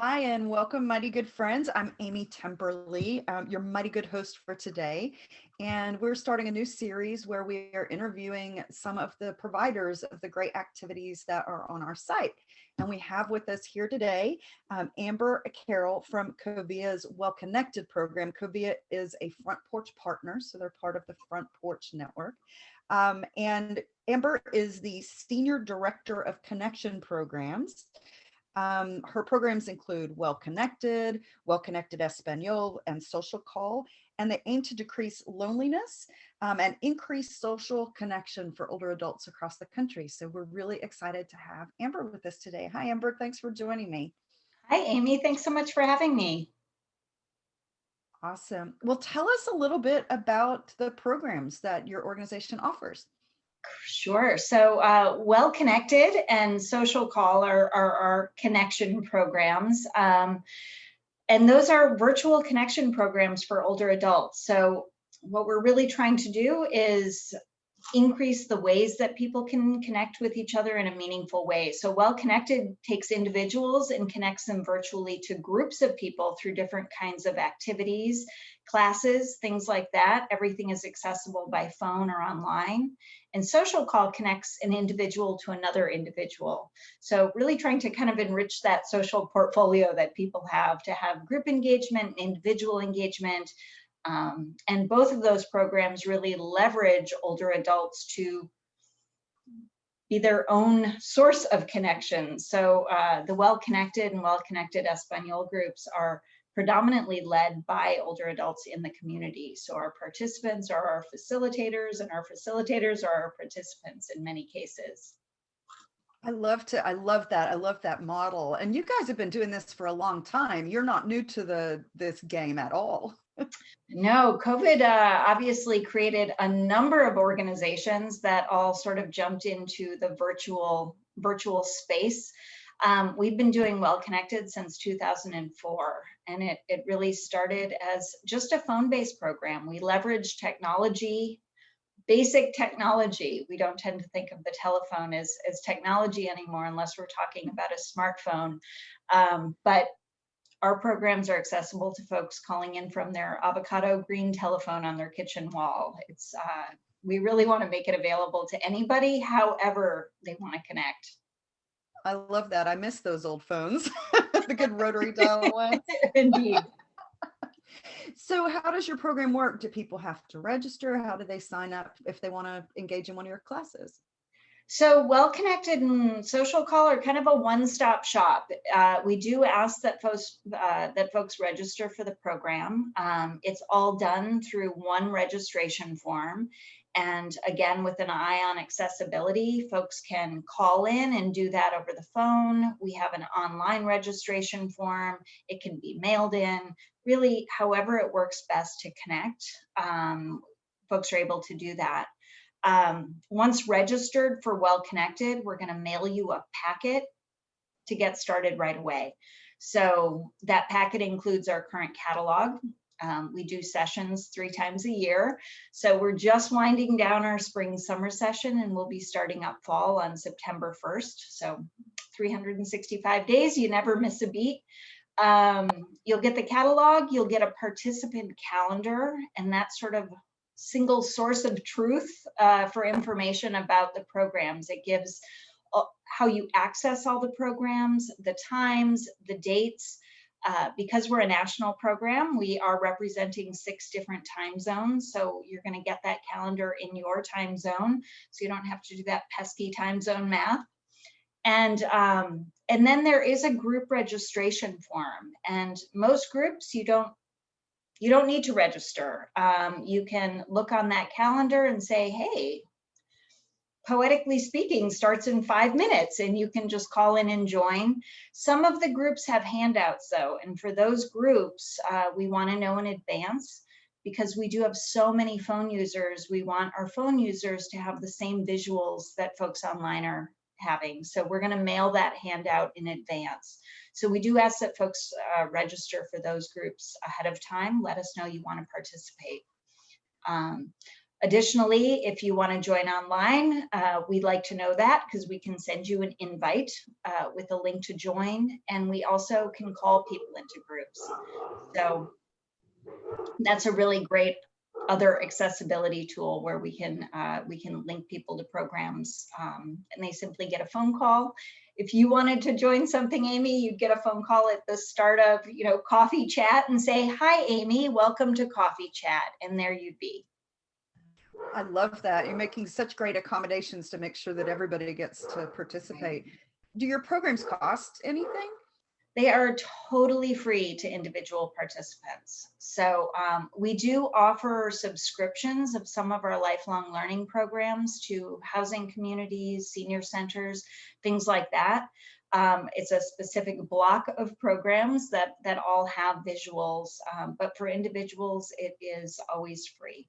Hi, and welcome, mighty good friends. I'm Amy Temperley, your mighty good host for today. And we're starting a new series where we are interviewing some of the providers of the great activities that are on our site. And we have with us here today Amber Carroll from Covia's Well-Connected program. Covia is a front porch partner, so they're part of the Front Porch Network. And Amber is the Senior Director of Connection Programs. Her programs include WellConnected, WellConnected Espanol, and Social Call, and they aim to decrease loneliness and increase social connection for older adults across the country. So we're really excited to have Amber with us today. Hi, Amber. Thanks for joining me. Hi, Amy. Thanks so much for having me. Awesome. Well, tell us a little bit about the programs that your organization offers. Sure. So, WellConnected and Social Call are our connection programs. And those are virtual connection programs for older adults. So, what we're really trying to do is increase the ways that people can connect with each other in a meaningful way. So WellConnected takes individuals and connects them virtually to groups of people through different kinds of activities, classes, things like that. Everything is accessible by phone or online. And Social Call connects an individual to another individual. So really trying to kind of enrich that social portfolio that people have to have group engagement, individual engagement, and both of those programs really leverage older adults to be their own source of connection. So the WellConnected and WellConnected Espanol groups are predominantly led by older adults in the community. So our participants are our facilitators, and our facilitators are our participants in many cases. I love that. I love that model. And you guys have been doing this for a long time. You're not new to this game at all. No, COVID obviously created a number of organizations that all sort of jumped into the virtual space. We've been doing WellConnected since 2004, and it really started as just a phone-based program. We leveraged technology, basic technology. We don't tend to think of the telephone as technology anymore unless we're talking about a smartphone. But our programs are accessible to folks calling in from their avocado green telephone on their kitchen wall. We really want to make it available to anybody, however they want to connect. I love that. I miss those old phones, the good rotary dial ones. Indeed. So how does your program work? Do people have to register? How do they sign up if they want to engage in one of your classes? So WellConnected and Social Call are kind of a one-stop shop. We do ask that folks register for the program. It's all done through one registration form. And again, with an eye on accessibility, folks can call in and do that over the phone. We have an online registration form. It can be mailed in. Really, however it works best to connect, folks are able to do that. Once registered for WellConnected, we're going to mail you a packet to get started right away. So that packet includes our current catalog. We do sessions 3 times a year. So we're just winding down our spring summer session, and we'll be starting up fall on September 1st. So 365 days, you never miss a beat. You'll get the catalog, you'll get a participant calendar, and that's sort of single source of truth for information about the programs. It gives how you access all the programs, the times, the dates. Because we're a national program, we are representing 6 different time zones. So you're going to get that calendar in your time zone, so you don't have to do that pesky time zone math. And then there is a group registration form, and most groups you don't need to register. You can look on that calendar and say, hey, Poetically Speaking starts in 5 minutes, and you can just call in and join. Some of the groups have handouts though, and for those groups, we want to know in advance, because we do have so many phone users. We want our phone users to have the same visuals that folks online are having. So we're going to mail that handout in advance. So we do ask that folks register for those groups ahead of time. Let us know you want to participate. Additionally, if you want to join online, we'd like to know that, because we can send you an invite with a link to join. And we also can call people into groups. So that's a really great other accessibility tool where we can link people to programs, and they simply get a phone call. If you wanted to join something, Amy, you'd get a phone call at the start of, coffee chat and say, "Hi, Amy, welcome to coffee chat," and there you'd be. I love that. You're making such great accommodations to make sure that everybody gets to participate. Do your programs cost anything? They are totally free to individual participants. So we do offer subscriptions of some of our lifelong learning programs to housing communities, senior centers, things like that. It's a specific block of programs that all have visuals, but for individuals, it is always free.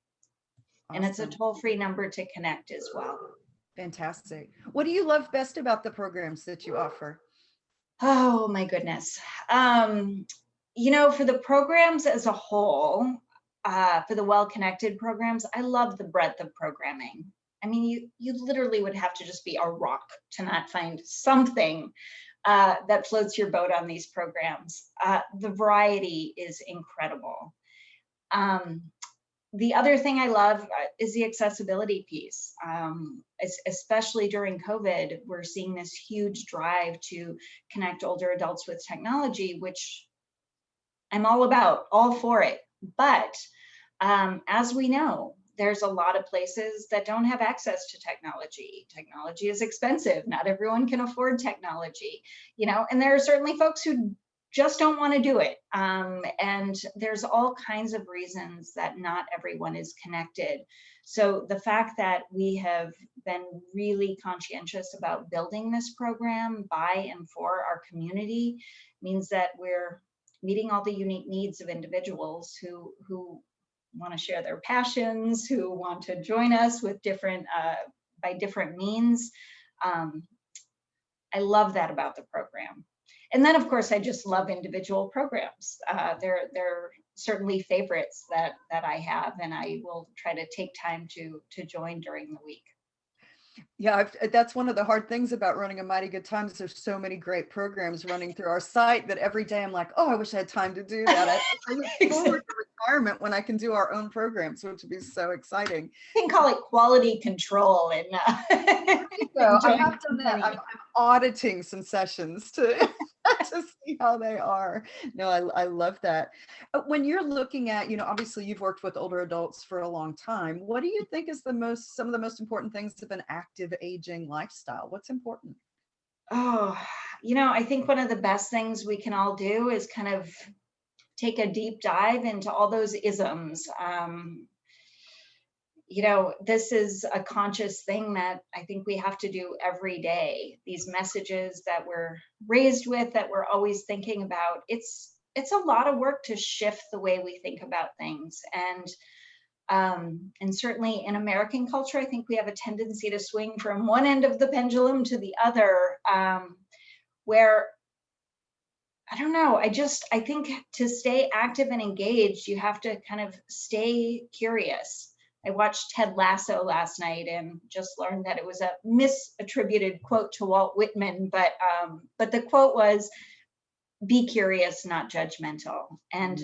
Awesome. And it's a toll-free number to connect as well. Fantastic. What do you love best about the programs that you offer? Oh my goodness. For the programs as a whole, for the Well-Connected programs, I love the breadth of programming. I mean, you literally would have to just be a rock to not find something that floats your boat on these programs. The variety is incredible. The other thing I love is the accessibility piece. Especially during COVID, we're seeing this huge drive to connect older adults with technology, which I'm all about, all for it. But as we know, there's a lot of places that don't have access to technology. Technology is expensive. Not everyone can afford technology, and there are certainly folks who just don't want to do it. And there's all kinds of reasons that not everyone is connected. So the fact that we have been really conscientious about building this program by and for our community means that we're meeting all the unique needs of individuals who want to share their passions, who want to join us with by different means. I love that about the program. And then, of course, I just love individual programs. They're certainly favorites that I have, and I will try to take time to join during the week. Yeah, that's one of the hard things about running a Mighty Good Times. There's so many great programs running through our site that every day I'm like, oh, I wish I had time to do that. I look forward to retirement when I can do our own programs, which would be so exciting. You can call it quality control. And so I have done that. I'm auditing some sessions to to see how they are. No, I love that. When you're looking at, obviously you've worked with older adults for a long time. What do you think is some of the most important things of an active aging lifestyle? What's important? Oh, I think one of the best things we can all do is kind of take a deep dive into all those isms. This is a conscious thing that I think we have to do every day. These messages that we're raised with, that we're always thinking about, it's a lot of work to shift the way we think about things. And certainly in American culture, I think we have a tendency to swing from one end of the pendulum to the other, where, I don't know, I think to stay active and engaged, you have to kind of stay curious. I watched Ted Lasso last night and just learned that it was a misattributed quote to Walt Whitman, but the quote was, "Be curious, not judgmental." And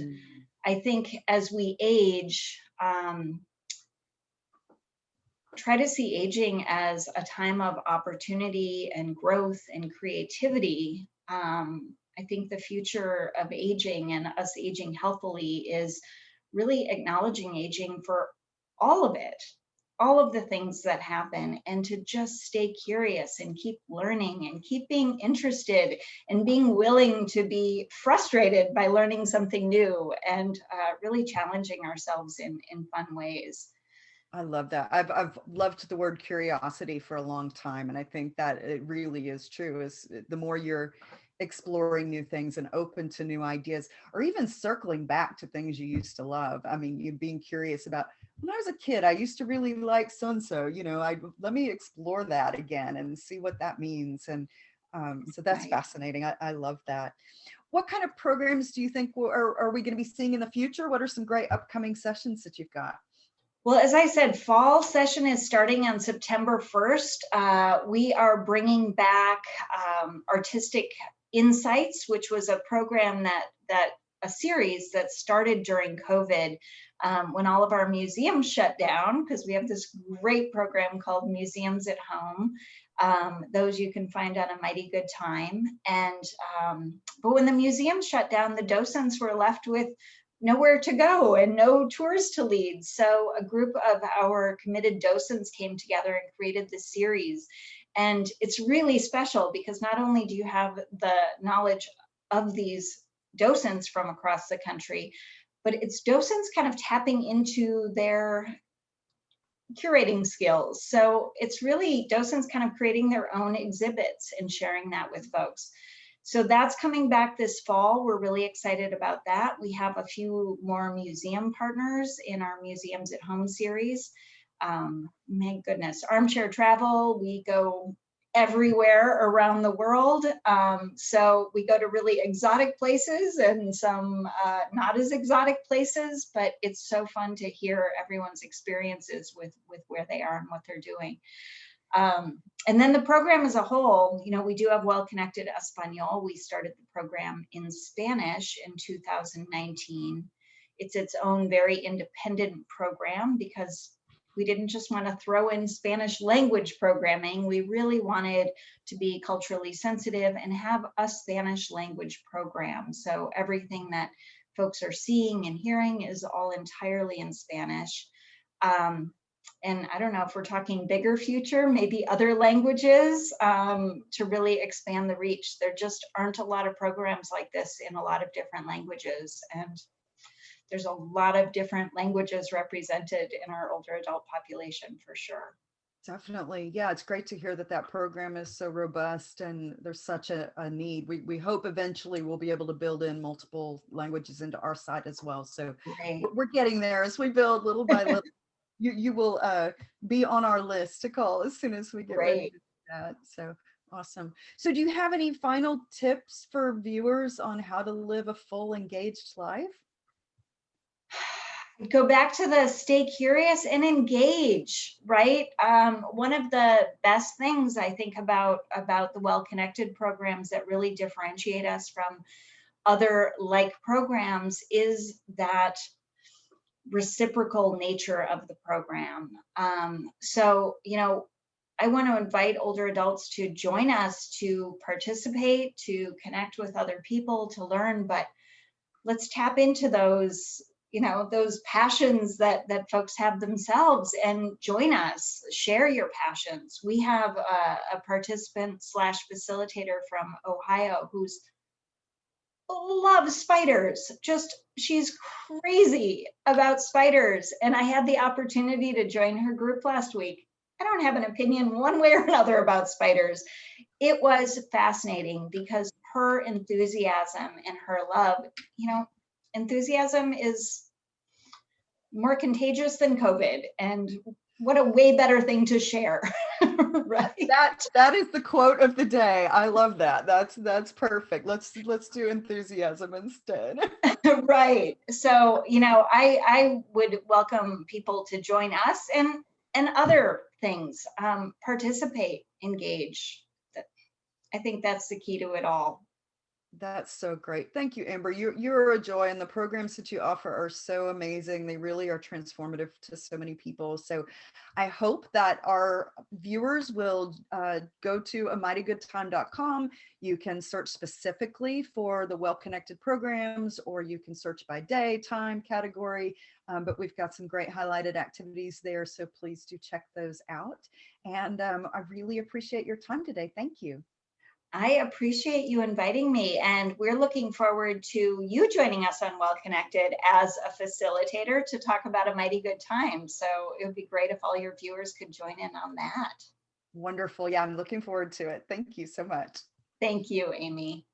I think as we age, try to see aging as a time of opportunity and growth and creativity. I think the future of aging and us aging healthily is really acknowledging aging for all of it, all of the things that happen, and to just stay curious and keep learning and keep being interested and being willing to be frustrated by learning something new, and really challenging ourselves in fun ways. I love that. I've loved the word curiosity for a long time, and I think that it really is true. Is the more you're exploring new things and open to new ideas, or even circling back to things you used to love. I mean, you being curious about, when I was a kid, I used to really like so and so. Let me explore that again and see what that means. And so that's Right. fascinating. I love that. What kind of programs do you think are we going to be seeing in the future? What are some great upcoming sessions that you've got? Well, as I said, fall session is starting on September 1st. We are bringing back Artistic Insights, which was a program a series that started during COVID, when all of our museums shut down, because we have this great program called Museums at Home. Those you can find on A Mighty Good Time. And but when the museums shut down, the docents were left with nowhere to go and no tours to lead. So a group of our committed docents came together and created this series. And it's really special because not only do you have the knowledge of these docents from across the country, but it's docents kind of tapping into their curating skills. So it's really docents kind of creating their own exhibits and sharing that with folks. So that's coming back this fall. We're really excited about that. We have a few more museum partners in our Museums at Home series. My goodness, armchair travel, we go everywhere around the world. So we go to really exotic places and some not as exotic places, but it's so fun to hear everyone's experiences with where they are and what they're doing. And then the program as a whole, you know, we do have Well-Connected Espanol. We started the program in Spanish in 2019. It's its own very independent program because we didn't just want to throw in Spanish language programming. We really wanted to be culturally sensitive and have a Spanish language program. So everything that folks are seeing and hearing is all entirely in Spanish. And I don't know if we're talking bigger future, maybe other languages, to really expand the reach. There just aren't a lot of programs like this in a lot of different languages. And there's a lot of different languages represented in our older adult population for sure. Definitely. Yeah, it's great to hear that that program is so robust and there's such a need. We hope eventually we'll be able to build in multiple languages into our site as well. So Right. we're getting there as we build little by little. You will be on our list to call as soon as we get ready to do that. So awesome. So do you have any final tips for viewers on how to live a full engaged life? Go back to the stay curious and engage, right? One of the best things I think about the Well-Connected programs that really differentiate us from other like programs is that reciprocal nature of the program. So, you know, I want to invite older adults to join us, to participate, to connect with other people, to learn, but let's tap into those, you know, those passions that folks have themselves and join us, share your passions. We have a participant slash facilitator from Ohio who's loves spiders. Just, she's crazy about spiders. And I had the opportunity to join her group last week. I don't have an opinion one way or another about spiders. It was fascinating because her enthusiasm and her love, you know, enthusiasm is more contagious than COVID. And what a way better thing to share. Right. That is the quote of the day. I love that. That's perfect. Let's do enthusiasm instead. Right. So, you know, I would welcome people to join us and other things. Participate, engage. I think that's the key to it all. That's so great. Thank you, Amber. You're a joy, and the programs that you offer are so amazing. They really are transformative to so many people. So I hope that our viewers will go to amightygoodtime.com. You can search specifically for the Well-Connected programs, or you can search by day, time, category. But we've got some great highlighted activities there. So please do check those out. And I really appreciate your time today. Thank you. I appreciate you inviting me, and we're looking forward to you joining us on Well-Connected as a facilitator to talk about A Mighty Good Time. So it would be great if all your viewers could join in on that. Wonderful. Yeah, I'm looking forward to it. Thank you so much. Thank you, Amy.